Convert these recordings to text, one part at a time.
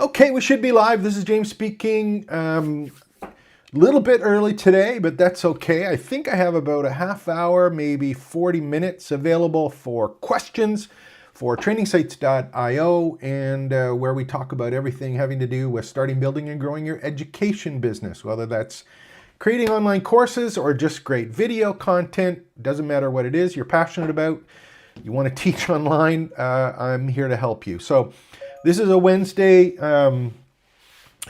Okay, we should be live. This is James speaking. Little bit early today, but that's okay. I think I have about a half hour, maybe 40 minutes available for questions for trainingsites.io and where we talk about everything having to do with starting, building, and growing your education business, whether that's creating online courses or just great video content. Doesn't matter what it is you're passionate about. You want to teach online, I'm here to help you. So this is a Wednesday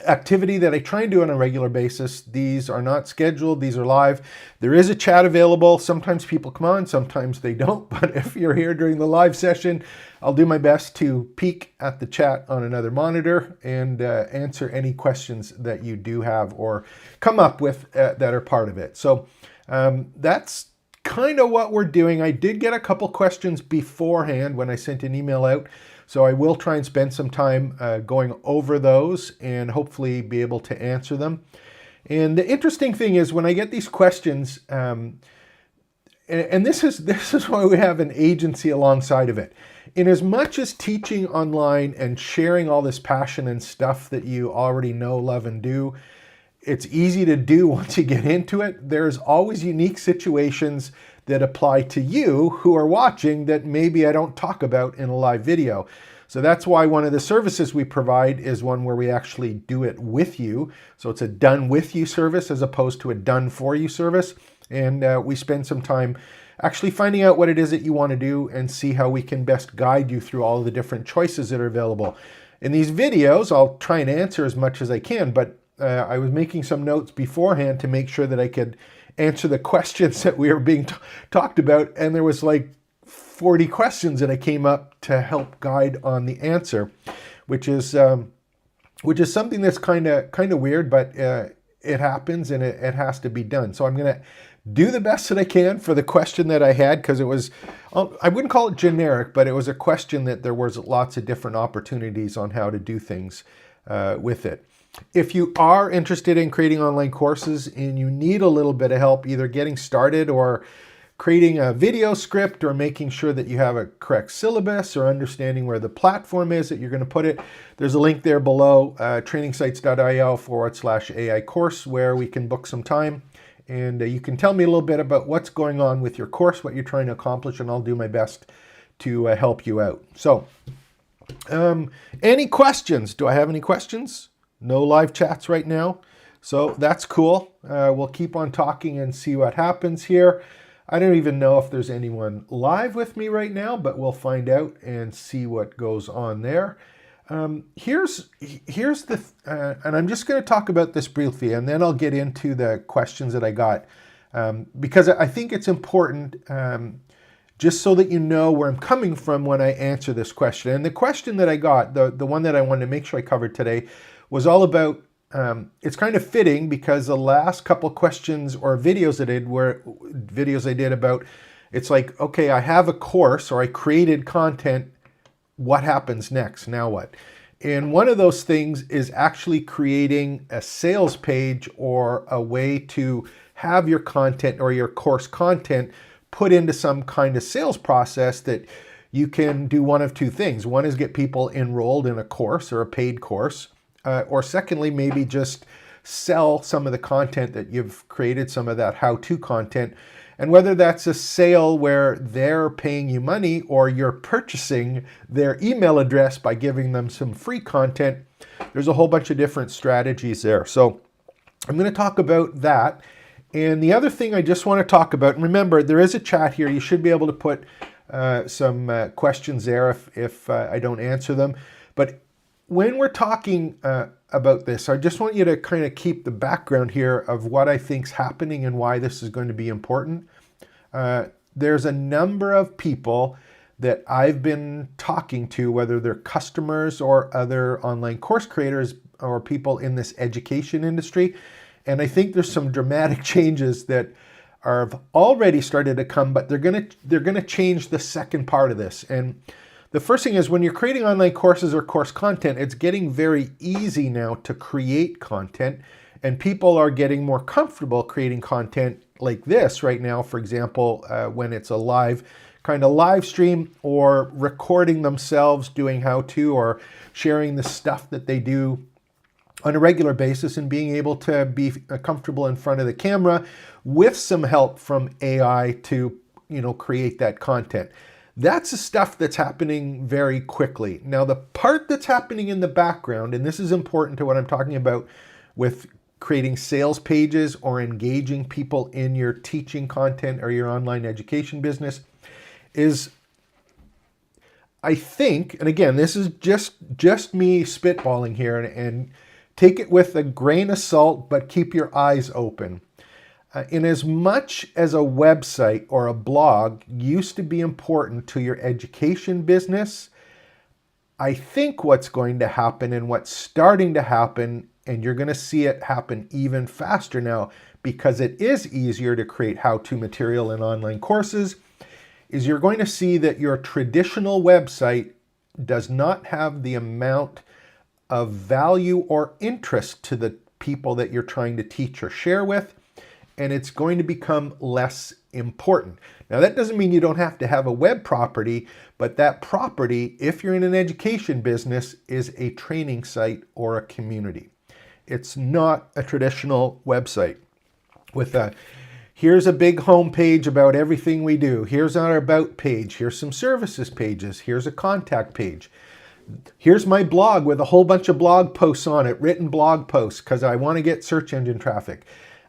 activity that I try and do on a regular basis. These are not scheduled, these are live. There is a chat available. Sometimes people come on, sometimes they don't. But if you're here during the live session, I'll do my best to peek at the chat on another monitor and answer any questions that you do have or come up with that are part of it. So that's kind of what we're doing. I did get a couple questions beforehand when I sent an email out. So I will try and spend some time going over those and hopefully be able to answer them. And the interesting thing is when I get these questions, and this is why we have an agency alongside of it. In as much as teaching online and sharing all this passion and stuff that you already know, love, and do, it's easy to do once you get into it. There's always unique situations that apply to you who are watching that maybe I don't talk about in a live video. So that's why one of the services we provide is one where we actually do it with you. So it's a done with you service as opposed to a done for you service. And we spend some time actually finding out what it is that you want to do and see how we can best guide you through all of the different choices that are available. In these videos, I'll try and answer as much as I can, but I was making some notes beforehand to make sure that I could answer the questions that we were being talked about, and there was like 40 questions that I came up to help guide on the answer, which is something that's kind of weird, but it happens and it has to be done. So I'm going to do the best that I can for the question that I had, because it was, I wouldn't call it generic, but it was a question that there was lots of different opportunities on how to do things with it. If you are interested in creating online courses and you need a little bit of help either getting started or creating a video script or making sure that you have a correct syllabus or understanding where the platform is that you're going to put it, there's a link there below, trainingsites.io/AI course, where we can book some time. And you can tell me a little bit about what's going on with your course, what you're trying to accomplish, and I'll do my best to help you out. So any questions? Do I have any questions? No live chats right now, so that's cool. We'll keep on talking and see what happens here. I don't even know if there's anyone live with me right now, but we'll find out and see what goes on there. Here's the, and I'm just going to talk about this briefly, and then I'll get into the questions that I got, because I think it's important, just so that you know where I'm coming from when I answer this question. And the question that I got, the one that I wanted to make sure I covered today, was all about, it's kind of fitting because the last couple questions or videos I did were videos I did about, it's like, okay, I have a course or I created content, what happens next? Now what? And one of those things is actually creating a sales page or a way to have your content or your course content put into some kind of sales process that you can do one of two things. One is get people enrolled in a course or a paid course. Or secondly, maybe just sell some of the content that you've created, some of that how-to content. And whether that's a sale where they're paying you money or you're purchasing their email address by giving them some free content, there's a whole bunch of different strategies there. So I'm going to talk about that. And the other thing I just want to talk about, and remember, there is a chat here. You should be able to put some questions there if I don't answer them. But when we're talking about this, I just want you to kind of keep the background here of what I think's happening and why this is going to be important. There's a number of people that I've been talking to, whether they're customers or other online course creators or people in this education industry. And I think there's some dramatic changes that have already started to come, but they're gonna change the second part of this. And the first thing is, when you're creating online courses or course content, it's getting very easy now to create content, and people are getting more comfortable creating content like this right now. For example, when it's a live kind of live stream or recording themselves doing how-to or sharing the stuff that they do on a regular basis and being able to be comfortable in front of the camera with some help from AI to, create that content. That's the stuff that's happening very quickly. Now, the part that's happening in the background, and this is important to what I'm talking about with creating sales pages or engaging people in your teaching content or your online education business, is I think, and again, this is just me spitballing here, and take it with a grain of salt, but keep your eyes open. In as much as a website or a blog used to be important to your education business, I think what's going to happen and what's starting to happen, and you're going to see it happen even faster now because it is easier to create how-to material in online courses, is you're going to see that your traditional website does not have the amount of value or interest to the people that you're trying to teach or share with, and it's going to become less important. Now, that doesn't mean you don't have to have a web property, but that property, if you're in an education business, is a training site or a community. It's not a traditional website with here's a big home page about everything we do. Here's our about page. Here's some services pages. Here's a contact page. Here's my blog with a whole bunch of blog posts on it, written blog posts, because I want to get search engine traffic.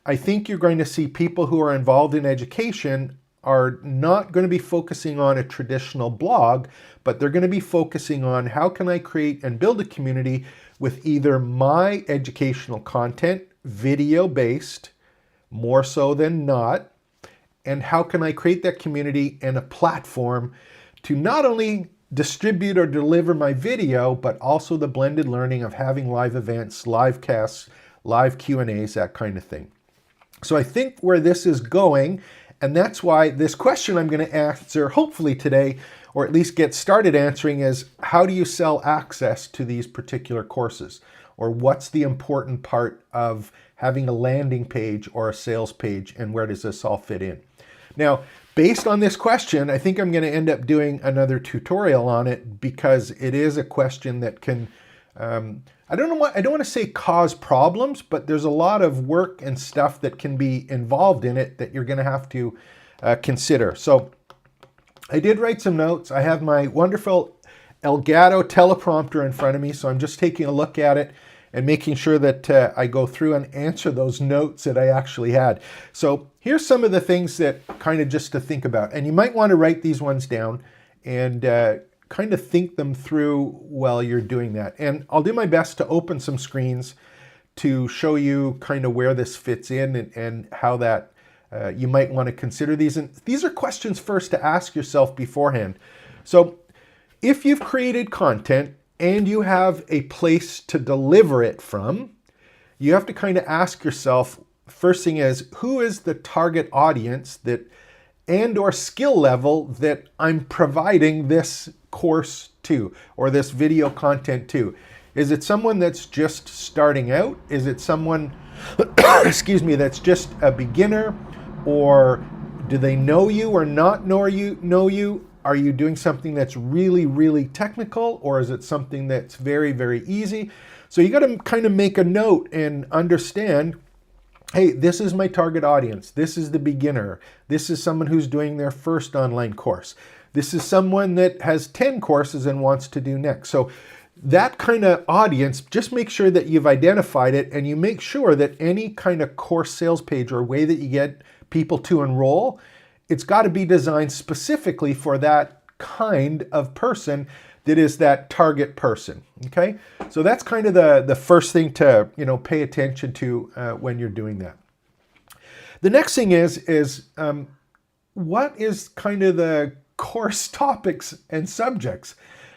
I think you're going to see people who are involved in education are not going to be focusing on a traditional blog, but they're going to be focusing on how can I create and build a community with either my educational content, video-based, more so than not, and how can I create that community and a platform to not only distribute or deliver my video, but also the blended learning of having live events, live casts, live Q&As, that kind of thing. So I think where this is going, and that's why this question I'm going to answer hopefully today, or at least get started answering, is how do you sell access to these particular courses? Or what's the important part of having a landing page or a sales page, and where does this all fit in? Now, based on this question, I think I'm going to end up doing another tutorial on it because it is a question that can, I don't want to say cause problems, but there's a lot of work and stuff that can be involved in it that you're going to have to consider. So I did write some notes. I have my wonderful Elgato teleprompter in front of me, so I'm just taking a look at it and making sure that I go through and answer those notes that I actually had. So here's some of the things that kind of just to think about. And you might want to write these ones down and kind of think them through while you're doing that. And I'll do my best to open some screens to show you kind of where this fits in and how that you might want to consider these. And these are questions first to ask yourself beforehand. So if you've created content and you have a place to deliver it from, you have to kind of ask yourself, first thing is, who is the target audience that and or skill level that I'm providing this course to or this video content to? Is it someone that's just starting out? Is it someone, excuse me, that's just a beginner? Or do they know you or not know you? Are you doing something that's really, really technical, or is it something that's very, very easy? So you got to kind of make a note and understand, hey, this is my target audience. This is the beginner. This is someone who's doing their first online course. This is someone that has 10 courses and wants to do next. So that kind of audience, just make sure that you've identified it, and you make sure that any kind of course sales page or way that you get people to enroll, it's got to be designed specifically for that kind of person that is that target person, okay? So that's kind of the first thing to, pay attention to when you're doing that. The next thing is what is kind of the course topics and subjects?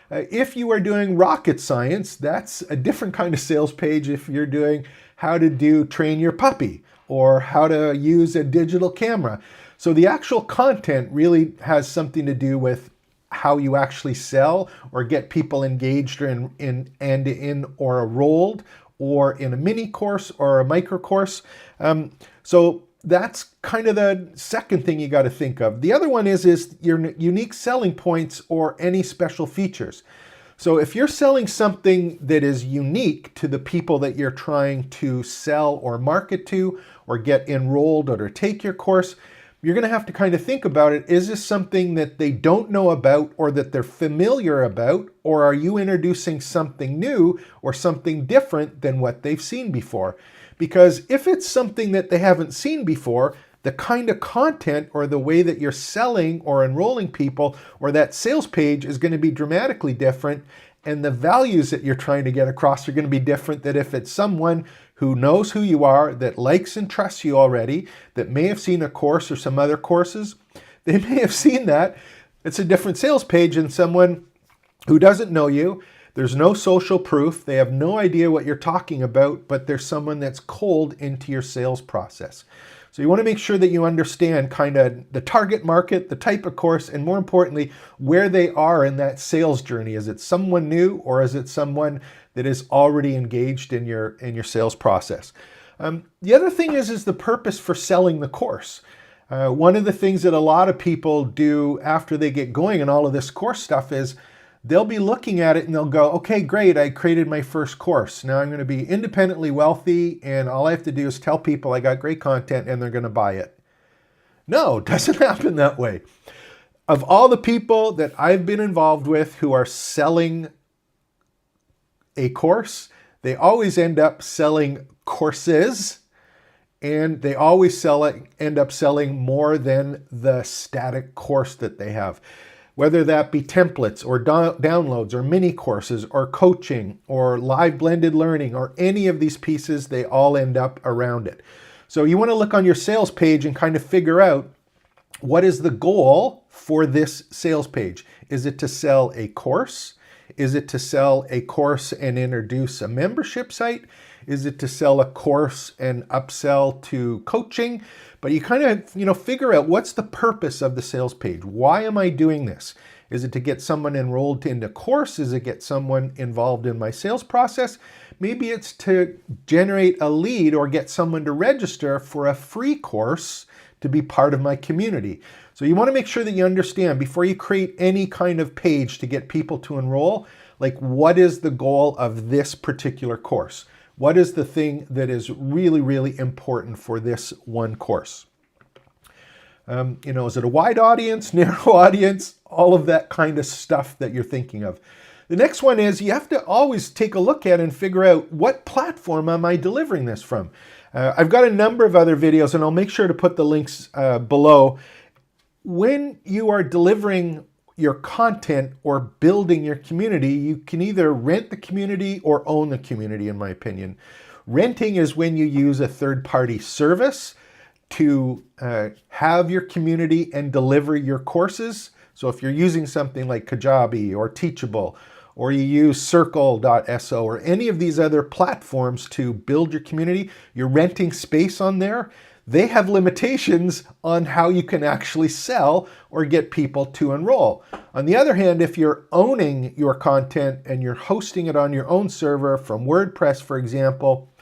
If you are doing rocket science, that's a different kind of sales page. If you're doing how to train your puppy or how to use a digital camera. So the actual content really has something to do with how you actually sell or get people engaged in or enrolled or in a mini course or a micro course. So that's kind of the second thing you got to think of. The other one is your unique selling points or any special features. So if you're selling something that is unique to the people that you're trying to sell or market to or get enrolled or to take your course, you're going to have to kind of think about it. Is this something that they don't know about or that they're familiar about? Or are you introducing something new or something different than what they've seen before? Because if it's something that they haven't seen before, the kind of content or the way that you're selling or enrolling people or that sales page is going to be dramatically different, and the values that you're trying to get across are going to be different than if it's someone who knows who you are, that likes and trusts you already, that may have seen a course or some other courses. They may have seen that. It's a different sales page than someone who doesn't know you. There's no social proof. They have no idea what you're talking about, but there's someone that's cold into your sales process. So you want to make sure that you understand kind of the target market, the type of course, and more importantly, where they are in that sales journey. Is it someone new or is it someone that is already engaged in your sales process? The other thing is the purpose for selling the course. One of the things that a lot of people do after they get going and all of this course stuff is they'll be looking at it and they'll go, okay, great, I created my first course. Now I'm going to be independently wealthy and all I have to do is tell people I got great content and they're going to buy it. No, it doesn't happen that way. Of all the people that I've been involved with who are selling a course, they always end up selling courses, and they always end up selling more than the static course that they have. Whether that be templates or downloads or mini courses or coaching or live blended learning or any of these pieces, they all end up around it. So you want to look on your sales page and kind of figure out what is the goal for this sales page. Is it to sell a course? Is it to sell a course and introduce a membership site? Is it to sell a course and upsell to coaching? But you kind of, figure out what's the purpose of the sales page. Why am I doing this? Is it to get someone enrolled into a course? Is it get someone involved in my sales process? Maybe it's to generate a lead or get someone to register for a free course to be part of my community. So you want to make sure that you understand before you create any kind of page to get people to enroll, like what is the goal of this particular course? What is the thing that is really, really important for this one course? Is it a wide audience, narrow audience, all of that kind of stuff that you're thinking of. The next one is you have to always take a look at and figure out what platform am I delivering this from. I've got a number of other videos and I'll make sure to put the links below. When you are delivering your content or building your community, you can either rent the community or own the community, in my opinion. Renting is when you use a third-party service to have your community and deliver your courses. So if you're using something like Kajabi or Teachable, or you use Circle.so or any of these other platforms to build your community, you're renting space on there. They have limitations on how you can actually sell or get people to enroll. On the other hand, if you're owning your content and you're hosting it on your own server from WordPress, for example,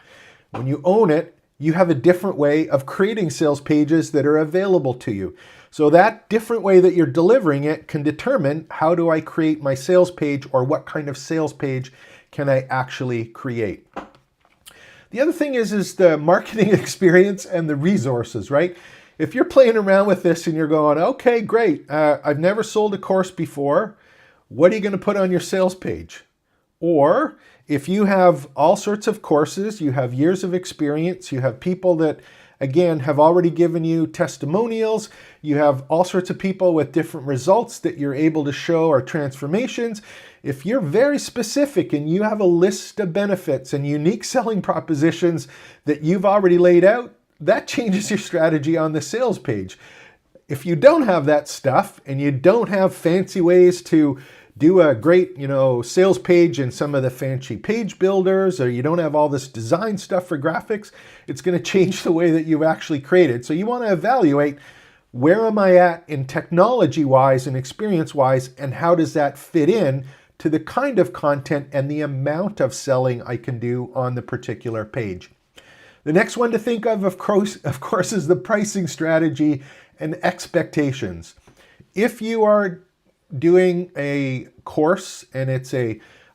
when you own it, you have a different way of creating sales pages that are available to you. So that different way that you're delivering it can determine how do I create my sales page or what kind of sales page can I actually create. The other thing is the marketing experience and the resources, right? If you're playing around with this and you're going, okay, great, I've never sold a course before, what are you going to put on your sales page? Or if you have all sorts of courses, you have years of experience, you have people that, again, have already given you testimonials, you have all sorts of people with different results that you're able to show or transformations. If you're very specific and you have a list of benefits and unique selling propositions that you've already laid out, that changes your strategy on the sales page. If you don't have that stuff and you don't have fancy ways to do a great, sales page in some of the fancy page builders, or you don't have all this design stuff for graphics, it's going to change the way that you've actually created. So you want to evaluate, where am I at in technology-wise and experience-wise, and how does that fit in to the kind of content and the amount of selling I can do on the particular page. The next one to think of course, is the pricing strategy and expectations. If you are doing a course and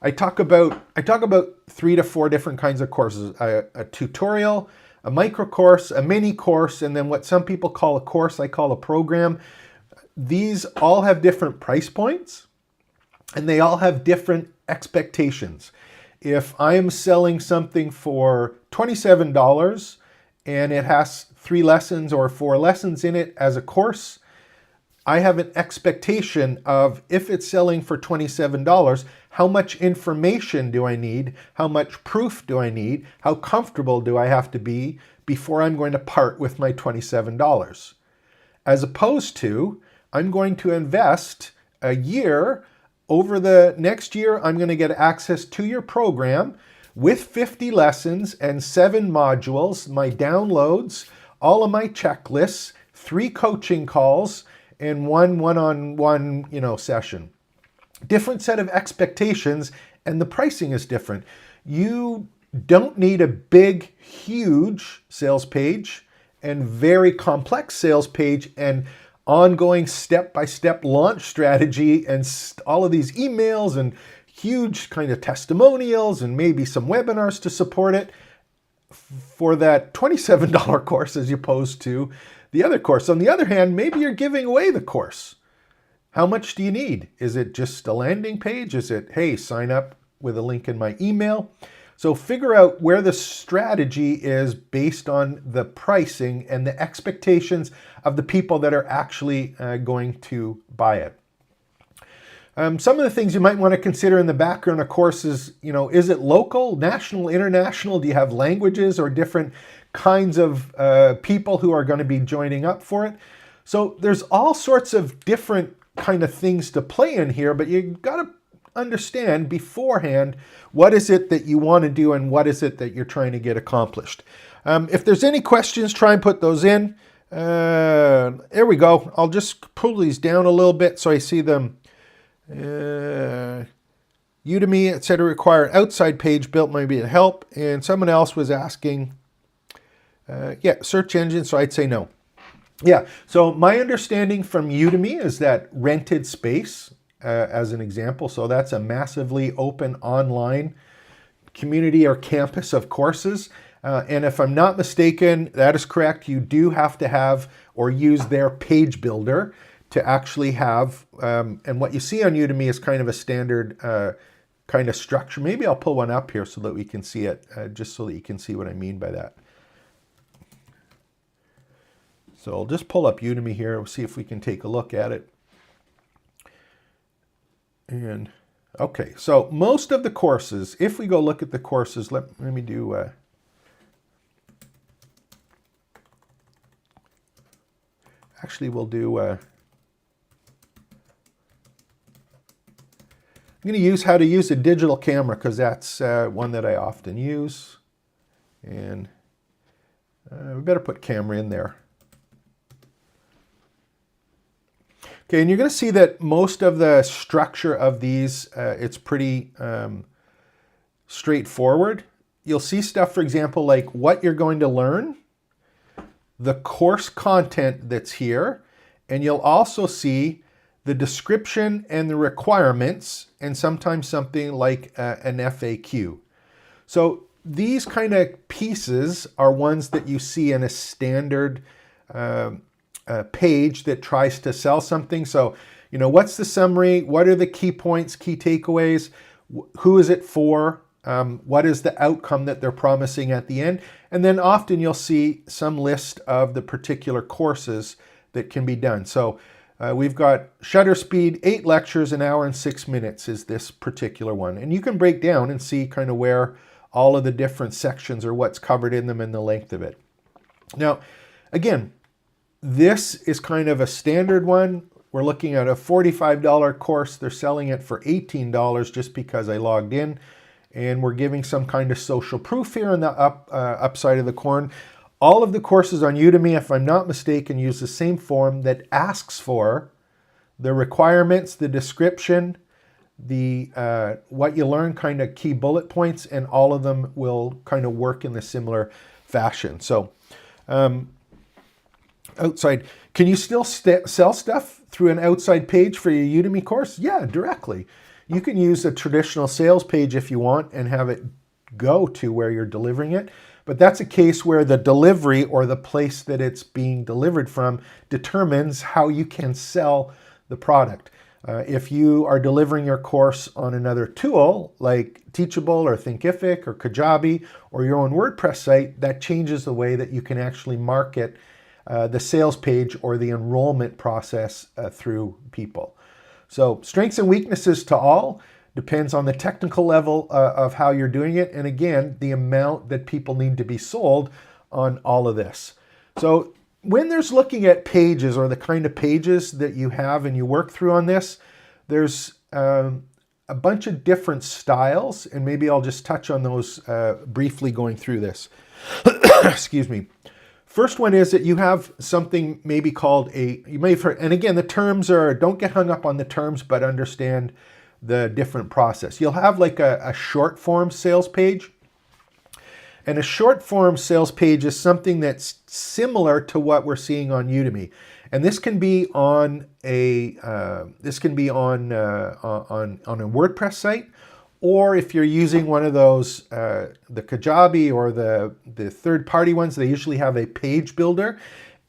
I talk about 3 to 4 different kinds of courses: a tutorial, a micro course, a mini course, and then what some people call a course, I call a program. These all have different price points and they all have different expectations. If I am selling something for $27 and it has 3 lessons or 4 lessons in it as a course, I have an expectation of, if it's selling for $27, how much information do I need? How much proof do I need? How comfortable do I have to be before I'm going to part with my $27? As opposed to, I'm going to invest a year. Over the next year, I'm going to get access to your program with 50 lessons and 7 modules, my downloads, all of my checklists, 3 coaching calls, and 1 one-on-one, session. Different set of expectations, and the pricing is different. You don't need a big, huge sales page and very complex sales page and ongoing step-by-step launch strategy and all of these emails and huge kind of testimonials and maybe some webinars to support it for that $27 course as opposed to the other course. On the other hand, maybe you're giving away the course. How much do you need? Is it just a landing page? Is it, hey, sign up with a link in my email? So figure out where the strategy is based on the pricing and the expectations of the people that are actually going to buy it. Some of the things you might want to consider in the background of courses, is it local, national, international? Do you have languages or different kinds of people who are going to be joining up for it? So there's all sorts of different kind of things to play in here, but you've got to understand beforehand what is it that you want to do and what is it that you're trying to get accomplished. If there's any questions, try and put those in. There we go. I'll just pull these down a little bit so I see them. Udemy, etc. require an outside page built, maybe to help. And someone else was asking, search engine, so I'd say no. Yeah, so my understanding from Udemy is that rented space, as an example, so that's a massively open online community or campus of courses. And if I'm not mistaken, that is correct. You do have to have or use their page builder to actually have, and what you see on Udemy is kind of a standard kind of structure. Maybe I'll pull one up here so that we can see it, just so that you can see what I mean by that. So I'll just pull up Udemy here. We'll see if we can take a look at it. And okay, so most of the courses, if we go look at the courses, let me do, actually we'll do, I'm going to use how to use a digital camera because that's one that I often use. And we better put camera in there. Okay, and you're going to see that most of the structure of these, it's pretty straightforward. You'll see stuff, for example, like what you're going to learn, the course content that's here, and you'll also see the description and the requirements, and sometimes something like an FAQ. So these kind of pieces are ones that you see in a standard page that tries to sell something. So, what's the summary? What are the key points, key takeaways? Who is it for? What is the outcome that they're promising at the end? And then often you'll see some list of the particular courses that can be done. So we've got shutter speed, 8 lectures, an hour and 6 minutes is this particular one. And you can break down and see kind of where all of the different sections are, what's covered in them and the length of it. Now, again, this is kind of a standard one. We're looking at a $45 course. They're selling it for $18 just because I logged in. And we're giving some kind of social proof here on the upside of the coin. All of the courses on Udemy, if I'm not mistaken, use the same form that asks for the requirements, the description, the what you learn, kind of key bullet points, and all of them will kind of work in the similar fashion. So outside, can you still sell stuff through an outside page for your Udemy course? Yeah, directly. You can use a traditional sales page if you want and have it go to where you're delivering it. But that's a case where the delivery or the place that it's being delivered from determines how you can sell the product. If you are delivering your course on another tool like Teachable or Thinkific or Kajabi or your own WordPress site, that changes the way that you can actually market the sales page or the enrollment process through people. So strengths and weaknesses to all. Depends on the technical level of how you're doing it. And again, the amount that people need to be sold on all of this. So when there's looking at pages or the kind of pages that you have and you work through on this, there's a bunch of different styles. And maybe I'll just touch on those briefly going through this. Excuse me. First one is that you have something maybe called you may have heard, and again, the terms are, don't get hung up on the terms, but understand the different process. You'll have like a short form sales page. And a short form sales page is something that's similar to what we're seeing on Udemy. And this can be on a WordPress site, or if you're using one of those, the Kajabi or the third-party ones, they usually have a page builder.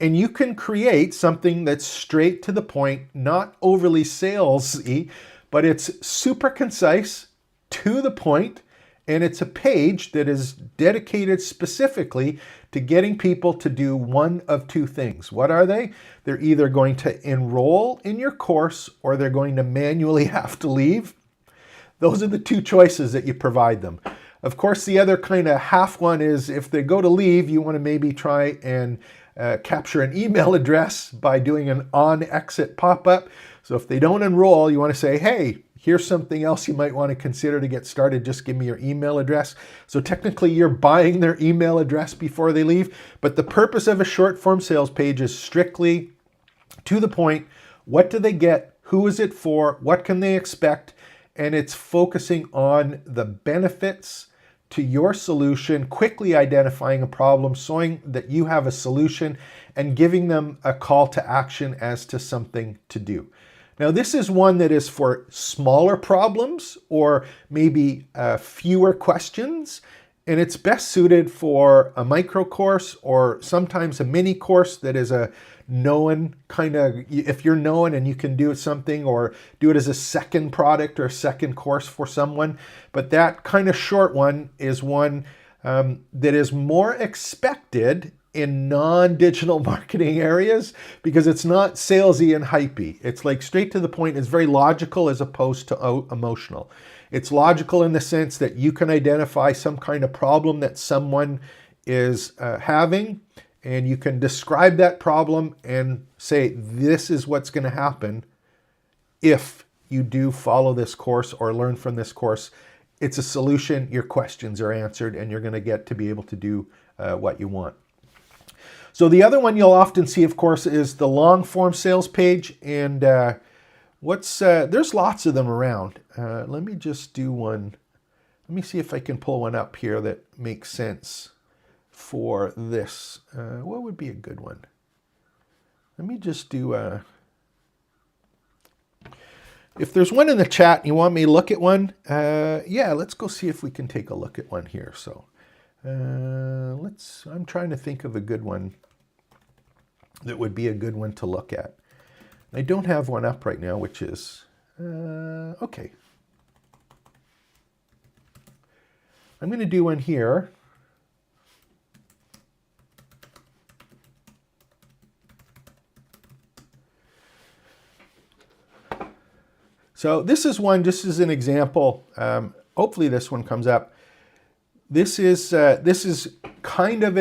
And you can create something that's straight to the point, not overly salesy, but it's super concise, to the point, and it's a page that is dedicated specifically to getting people to do one of two things. What are they? They're either going to enroll in your course or they're going to manually have to leave. Those are the two choices that you provide them. Of course, the other kind of half one is if they go to leave, you want to maybe try and capture an email address by doing an on-exit pop-up. So if they don't enroll, you want to say, hey, here's something else you might want to consider to get started. Just give me your email address. So technically you're buying their email address before they leave. But the purpose of a short form sales page is strictly to the point. What do they get? Who is it for? What can they expect? And it's focusing on the benefits to your solution, quickly identifying a problem, showing that you have a solution, and giving them a call to action as to something to do. Now, this is one that is for smaller problems or maybe fewer questions, and it's best suited for a micro course or sometimes a mini course that is a known kind of, if you're known and you can do something or do it as a second product or second course for someone. But that kind of short one is one that is more expected in non-digital marketing areas because it's not salesy and hypey. It's like straight to the point. It's very logical as opposed to emotional. It's logical in the sense that you can identify some kind of problem that someone is having, and you can describe that problem and say, this is what's going to happen if you do follow this course or learn from this course. It's a solution, your questions are answered, and you're going to get to be able to do what you want. So the other one you'll often see, of course, is the long form sales page. And there's lots of them around. Let me just do one. Let me see if I can pull one up here that makes sense for this. What would be a good one? Let me just do if there's one in the chat and you want me to look at one, yeah, let's go see if we can take a look at one here. So I'm trying to think of a good one that would be a good one to look at. I don't have one up right now, which is okay. I'm going to do one here. So this is one, just as an example. Hopefully this one comes up. This is kind of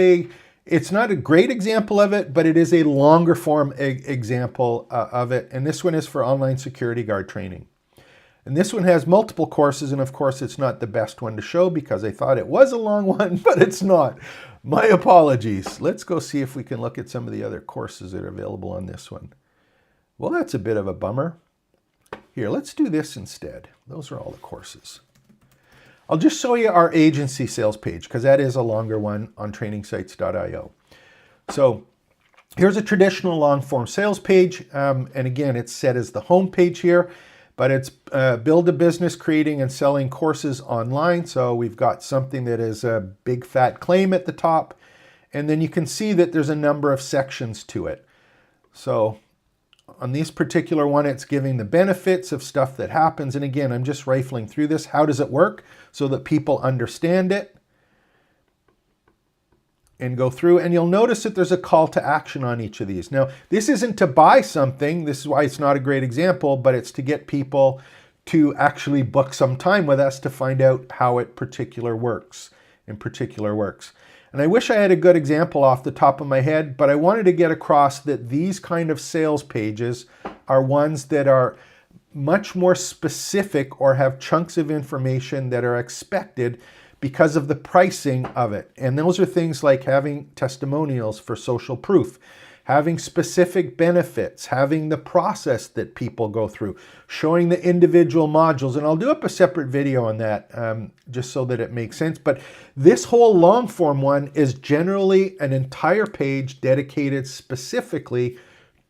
it's not a great example of it, but it is a longer form example of it. And this one is for online security guard training. And this one has multiple courses, and of course it's not the best one to show because I thought it was a long one, but it's not. My apologies. Let's go see if we can look at some of the other courses that are available on this one. Well, that's a bit of a bummer. Here, let's do this instead. Those are all the courses. I'll just show you our agency sales page because that is a longer one on trainingsites.io. So here's a traditional long form sales page. And again, it's set as the home page here, but it's build a business creating and selling courses online. So we've got something that is a big fat claim at the top. And then you can see that there's a number of sections to it. So on this particular one, it's giving the benefits of stuff that happens. And again, I'm just rifling through this. How does it work so that people understand it? And go through, and you'll notice that there's a call to action on each of these. Now, this isn't to buy something. This is why it's not a great example, but it's to get people to actually book some time with us to find out how it particular works. And I wish I had a good example off the top of my head, but I wanted to get across that these kind of sales pages are ones that are much more specific or have chunks of information that are expected because of the pricing of it. And those are things like having testimonials for social proof, having specific benefits, having the process that people go through, showing the individual modules. And I'll do up a separate video on that just so that it makes sense. But this whole long form one is generally an entire page dedicated specifically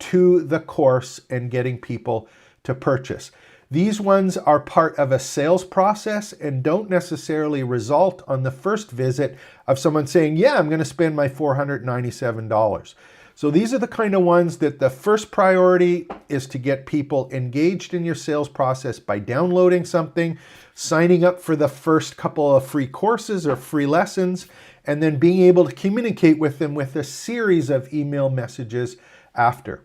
to the course and getting people to purchase. These ones are part of a sales process and don't necessarily result on the first visit of someone saying, yeah, I'm going to spend my $497. So these are the kind of ones that the first priority is to get people engaged in your sales process by downloading something, signing up for the first couple of free courses or free lessons, and then being able to communicate with them with a series of email messages after.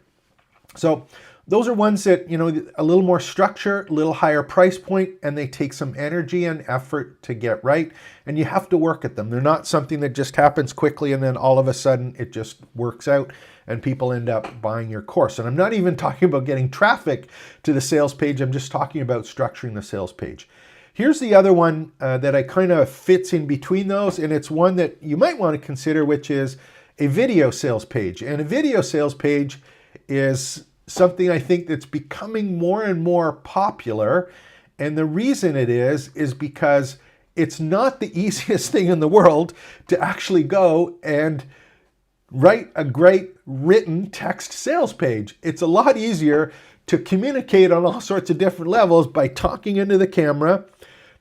So those are ones that, you know, a little more structure, a little higher price point, and they take some energy and effort to get right. And you have to work at them. They're not something that just happens quickly and then all of a sudden it just works out and people end up buying your course. And I'm not even talking about getting traffic to the sales page. I'm just talking about structuring the sales page. Here's the other one that I kind of fits in between those. And it's one that you might want to consider, which is a video sales page. And a video sales page is something I think that's becoming more and more popular. And the reason it is because it's not the easiest thing in the world to actually go and write a great written text sales page. It's a lot easier to communicate on all sorts of different levels by talking into the camera,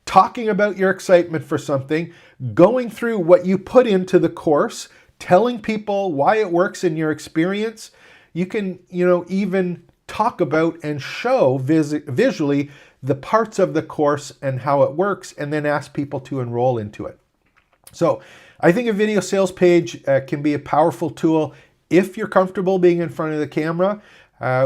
talking about your excitement for something, going through what you put into the course, telling people why it works in your experience. You can, even talk about and show visually the parts of the course and how it works, and then ask people to enroll into it. So I think a video sales page can be a powerful tool if you're comfortable being in front of the camera,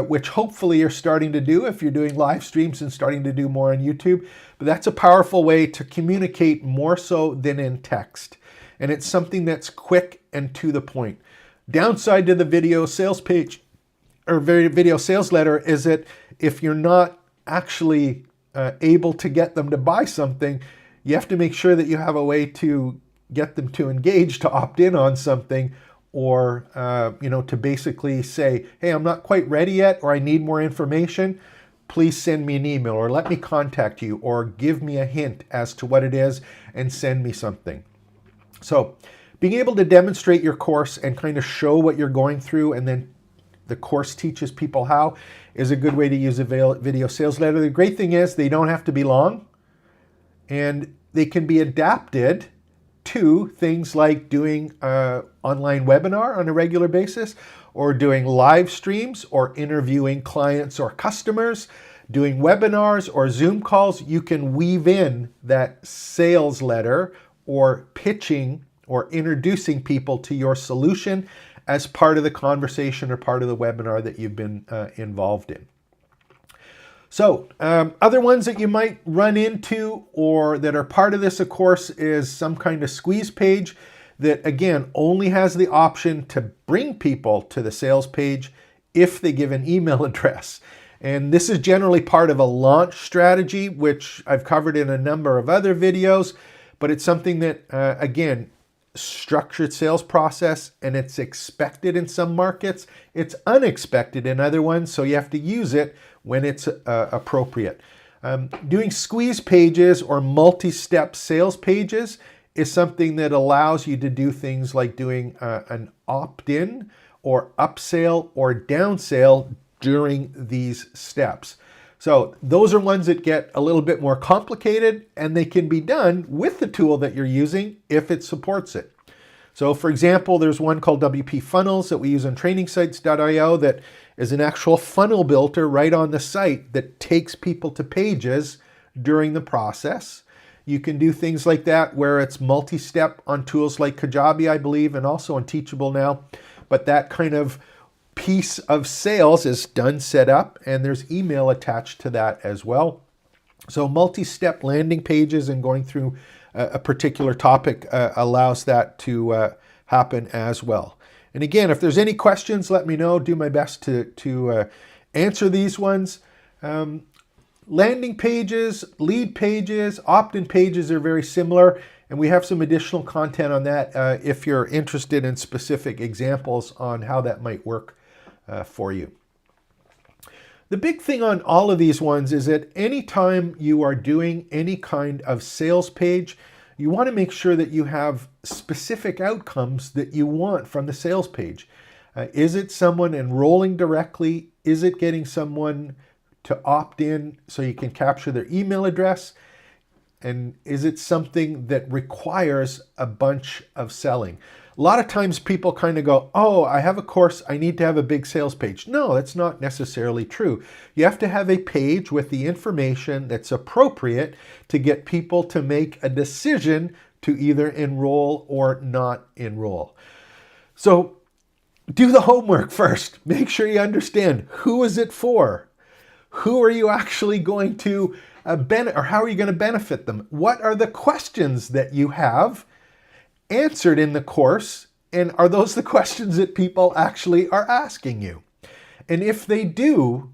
which hopefully you're starting to do if you're doing live streams and starting to do more on YouTube. But that's a powerful way to communicate more so than in text. And it's something that's quick and to the point. Downside to the video sales page or video sales letter is that if you're not actually able to get them to buy something, you have to make sure that you have a way to get them to engage, to opt in on something, or to basically say, hey, I'm not quite ready yet, or I need more information. Please send me an email, or let me contact you, or give me a hint as to what it is and send me something. So being able to demonstrate your course and kind of show what you're going through, and then the course teaches people how, is a good way to use a video sales letter. The great thing is they don't have to be long, and they can be adapted to things like doing an online webinar on a regular basis, or doing live streams, or interviewing clients or customers, doing webinars or Zoom calls. You can weave in that sales letter or pitching or introducing people to your solution as part of the conversation or part of the webinar that you've been involved in. So other ones that you might run into or that are part of this, of course, is some kind of squeeze page that, again, only has the option to bring people to the sales page if they give an email address. And this is generally part of a launch strategy, which I've covered in a number of other videos, but it's something that, again, structured sales process, and it's expected in some markets. It's unexpected in other ones, so you have to use it when it's appropriate. Doing squeeze pages or multi-step sales pages is something that allows you to do things like doing an opt-in or upsell or downsell during these steps. So those are ones that get a little bit more complicated, and they can be done with the tool that you're using if it supports it. So for example, there's one called WP Funnels that we use on trainingsites.io that is an actual funnel builder right on the site that takes people to pages during the process. You can do things like that where it's multi-step on tools like Kajabi, I believe, and also on Teachable now. But that kind of piece of sales is done, set up, and there's email attached to that as well. So multi-step landing pages and going through a particular topic allows that to happen as well. And again, if there's any questions, let me know. Do my best to answer these ones. Landing pages, lead pages, opt-in pages are very similar, and we have some additional content on that if you're interested in specific examples on how that might work for you. The big thing on all of these ones is that anytime you are doing any kind of sales page, you want to make sure that you have specific outcomes that you want from the sales page. Is it someone enrolling directly? Is it getting someone to opt in so you can capture their email address? And is it something that requires a bunch of selling? A lot of times people kind of go, oh, I have a course, I need to have a big sales page. No, that's not necessarily true. You have to have a page with the information that's appropriate to get people to make a decision to either enroll or not enroll. So do the homework first. Make sure you understand, who is it for? Who are you actually going to benefit, or how are you going to benefit them? What are the questions that you have answered in the course, and are those the questions that people actually are asking you? And if they do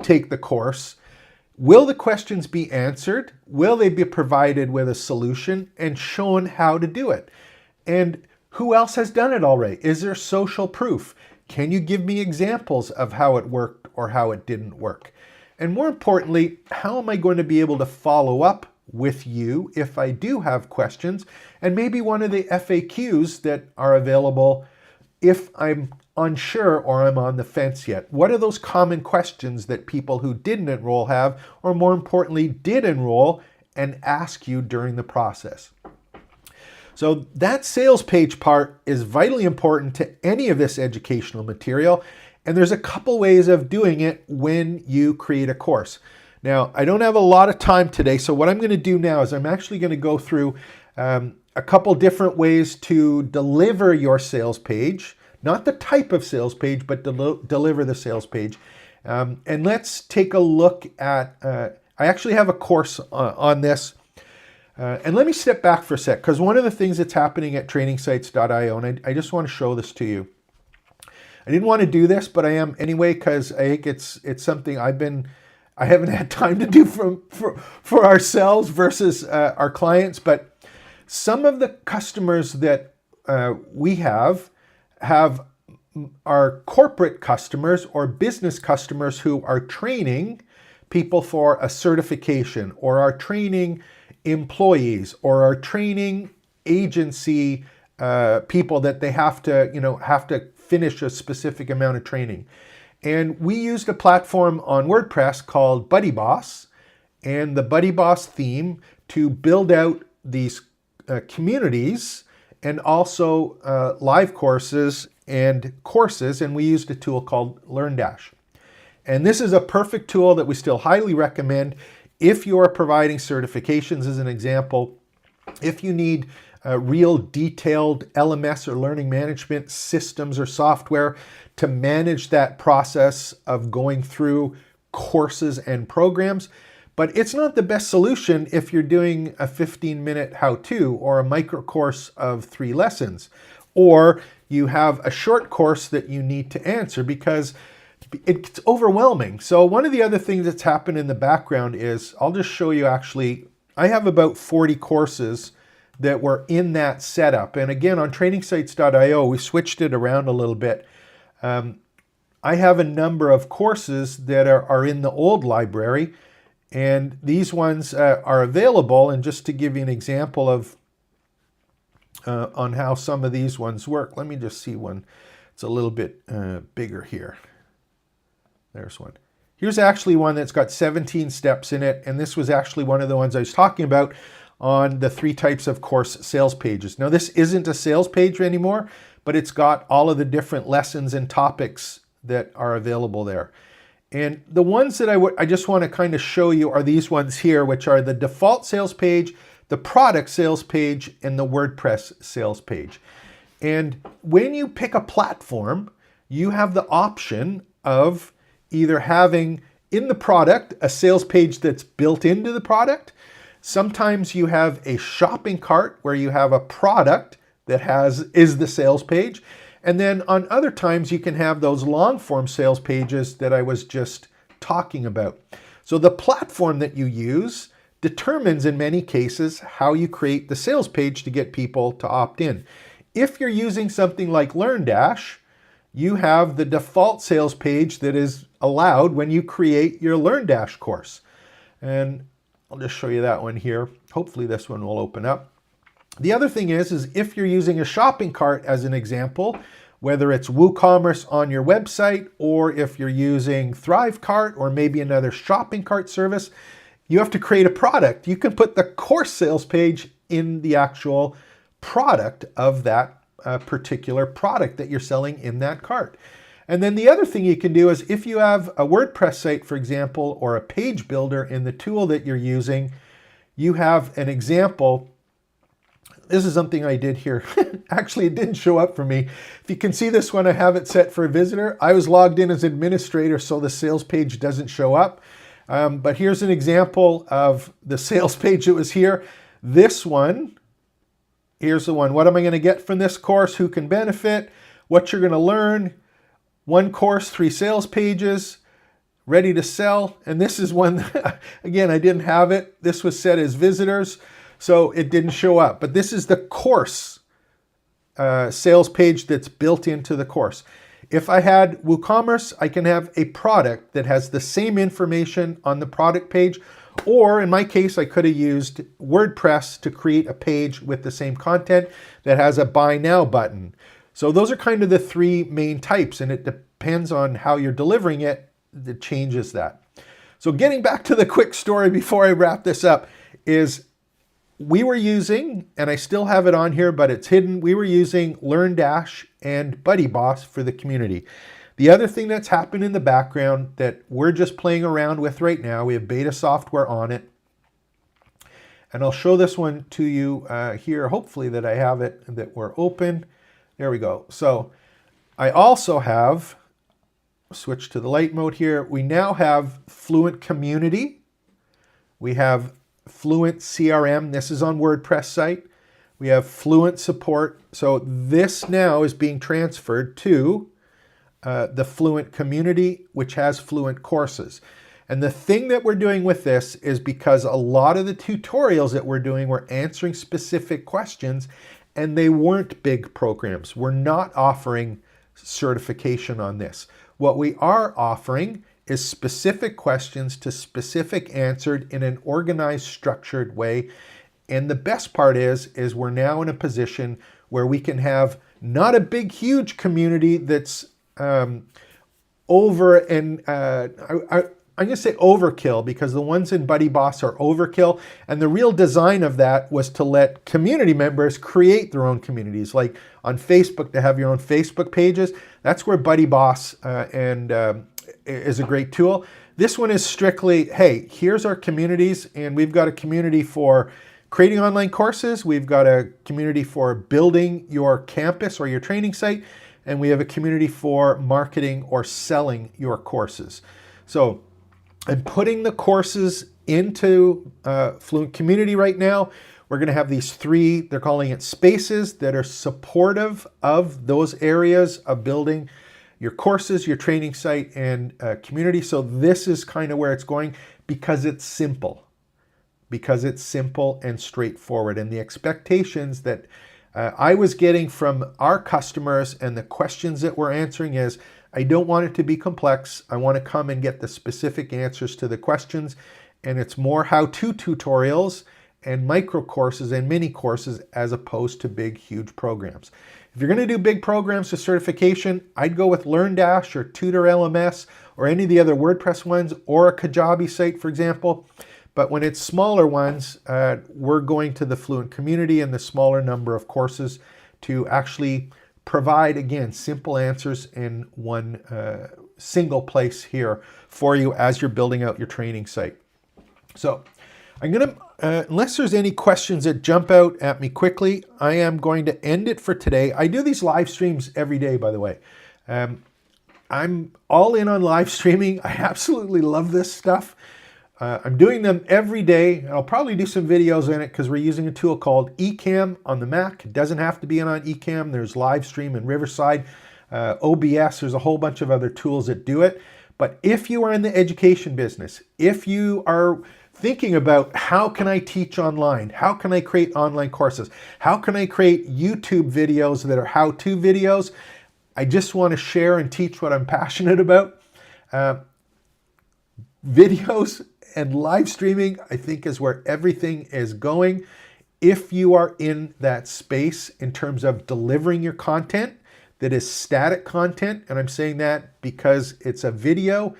take the course, will the questions be answered? Will they be provided with a solution and shown how to do it? And who else has done it already? Is there social proof? Can you give me examples of how it worked or how it didn't work? And more importantly, how am I going to be able to follow up with you if I do have questions, and maybe one of the FAQs that are available if I'm unsure or I'm on the fence yet? What are those common questions that people who didn't enroll have, or more importantly, did enroll and ask you during the process? So that sales page part is vitally important to any of this educational material, and there's a couple ways of doing it when you create a course. Now, I don't have a lot of time today, so what I'm going to do now is I'm actually going to go through a couple different ways to deliver your sales page, not the type of sales page, but deliver the sales page. And let's take a look at, I actually have a course on this. And let me step back for a sec, because one of the things that's happening at trainingsites.io, and I just want to show this to you. I didn't want to do this, but I am anyway, because I think it's something I haven't had time to do for ourselves versus our clients. But some of the customers that we have are corporate customers or business customers who are training people for a certification, or are training employees, or are training agency people that they have to finish a specific amount of training. And we used a platform on WordPress called BuddyBoss and the BuddyBoss theme to build out these communities and also live courses and courses. And we used a tool called LearnDash. And this is a perfect tool that we still highly recommend if you are providing certifications, as an example. If you need real detailed LMS or learning management systems or software to manage that process of going through courses and programs. But it's not the best solution if you're doing a 15-minute how-to or a micro course of 3 lessons, or you have a short course that you need to answer, because it's overwhelming. So one of the other things that's happened in the background is, I'll just show you actually, I have about 40 courses that were in that setup. And again, on trainingsites.io, we switched it around a little bit. I have a number of courses that are in the old library, And these ones are available. And just to give you an example of on how some of these ones work, let me just see one. It's a little bit bigger here. There's one. Here's actually one that's got 17 steps in it. And this was actually one of the ones I was talking about on the 3 types of course sales pages. Now, this isn't a sales page anymore, but it's got all of the different lessons and topics that are available there. And the ones that I just want to kind of show you are these ones here, which are the default sales page, the product sales page, and the WordPress sales page. And when you pick a platform, you have the option of either having in the product a sales page that's built into the product. Sometimes you have a shopping cart where you have a product that is the sales page. And then on other times, you can have those long form sales pages that I was just talking about. So the platform that you use determines in many cases how you create the sales page to get people to opt in. If you're using something like LearnDash, you have the default sales page that is allowed when you create your LearnDash course. And I'll just show you that one here. Hopefully this one will open up. The other thing is if you're using a shopping cart as an example, whether it's WooCommerce on your website, or if you're using ThriveCart or maybe another shopping cart service, you have to create a product. You can put the course sales page in the actual product of that particular product that you're selling in that cart. And then the other thing you can do is if you have a WordPress site, for example, or a page builder in the tool that you're using, you have an example. This is something I did here. Actually, it didn't show up for me. If you can see this one, I have it set for a visitor. I was logged in as administrator, so the sales page doesn't show up. But here's an example of the sales page that was here. This one, here's the one. What am I going to get from this course? Who can benefit? What you're going to learn? 1 course, 3 sales pages, ready to sell. And this is one, again, I didn't have it. This was set as visitors, so it didn't show up. But this is the course sales page that's built into the course. If I had WooCommerce, I can have a product that has the same information on the product page, or in my case, I could have used WordPress to create a page with the same content that has a buy now button. So those are kind of the 3 main types, and it depends on how you're delivering it that changes that. So getting back to the quick story before I wrap this up is we were using, and I still have it on here, but it's hidden, we were using LearnDash and BuddyBoss for the community. The other thing that's happened in the background that we're just playing around with right now, we have beta software on it. And I'll show this one to you here, hopefully that I have it, that we're open. There we go. So I also have, switch to the light mode here. We now have Fluent Community. We have Fluent CRM. This is on WordPress site. We have Fluent Support. So this now is being transferred to the Fluent Community, which has Fluent courses. And the thing that we're doing with this is because a lot of the tutorials that we're doing were answering specific questions, and they weren't big programs. We're not offering certification on this. What we are offering is specific questions to specific answered in an organized, structured way. And the best part is we're now in a position where we can have not a big, huge community that's over and I'm going to say overkill, because the ones in BuddyBoss are overkill. And the real design of that was to let community members create their own communities. Like on Facebook, to have your own Facebook pages. That's where BuddyBoss is a great tool. This one is strictly, hey, here's our communities. And we've got a community for creating online courses. We've got a community for building your campus or your training site. And we have a community for marketing or selling your courses. So I'm putting the courses into Fluent Community right now. We're going to have these 3, they're calling it spaces, that are supportive of those areas of building your courses, your training site, and community. So this is kind of where it's going, because it's simple. Because it's simple and straightforward. And the expectations that I was getting from our customers and the questions that we're answering is, I don't want it to be complex. I want to come and get the specific answers to the questions. and it's more how-to tutorials and micro courses and mini courses as opposed to big, huge programs. If you're going to do big programs for certification, I'd go with LearnDash or Tutor LMS or any of the other WordPress ones, or a Kajabi site, for example. But when it's smaller ones, we're going to the Fluent community and the smaller number of courses to actually provide, again, simple answers in one single place here for you as you're building out your training site. So I'm going to, unless there's any questions that jump out at me quickly, I am going to end it for today. I do these live streams every day, by the way. I'm all in on live streaming. I absolutely love this stuff. I'm doing them every day. I'll probably do some videos in it because we're using a tool called Ecamm on the Mac. It doesn't have to be on Ecamm. There's Livestream and Riverside, OBS. There's a whole bunch of other tools that do it. But if you are in the education business, if you are thinking about how can I teach online, how can I create online courses, how can I create YouTube videos that are how-to videos, I just want to share and teach what I'm passionate about. Videos and live streaming, I think, is where everything is going. If you are in that space in terms of delivering your content that is static content, and I'm saying that because it's a video,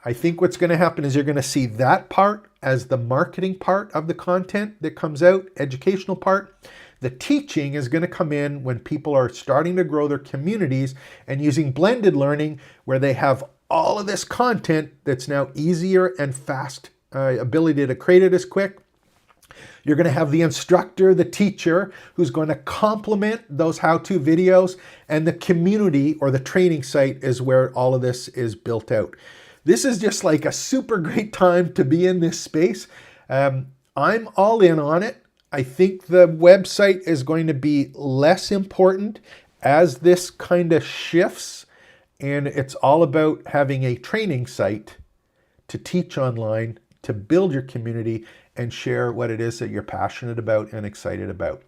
I think what's going to happen is you're going to see that part as the marketing part of the content that comes out, educational part. The teaching is going to come in when people are starting to grow their communities and using blended learning where they have all of this content that's now easier and fast, ability to create it is quick. You're going to have the instructor, the teacher, who's going to complement those how-to videos, and the community or the training site is where all of this is built out. This is just like a super great time to be in this space. I'm all in on it. I think the website is going to be less important as this kind of shifts, and it's all about having a training site to teach online, to build your community and share what it is that you're passionate about and excited about.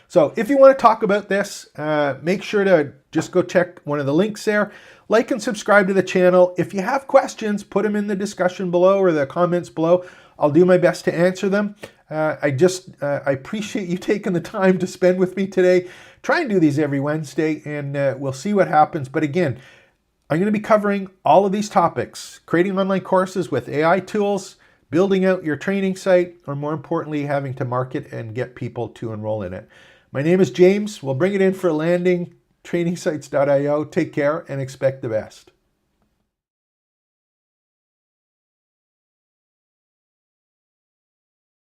So if you want to talk about this, make sure to just go check one of the links there. Like and subscribe to the channel. If you have questions, put them in the discussion below or the comments below. I'll do my best to answer them. I appreciate you taking the time to spend with me today. Try and do these every Wednesday, and we'll see what happens. But again, I'm going to be covering all of these topics: creating online courses with AI tools, building out your training site, or more importantly, having to market and get people to enroll in it. My name is James. We'll bring it in for a landing. Trainingsites.io. Take care and expect the best.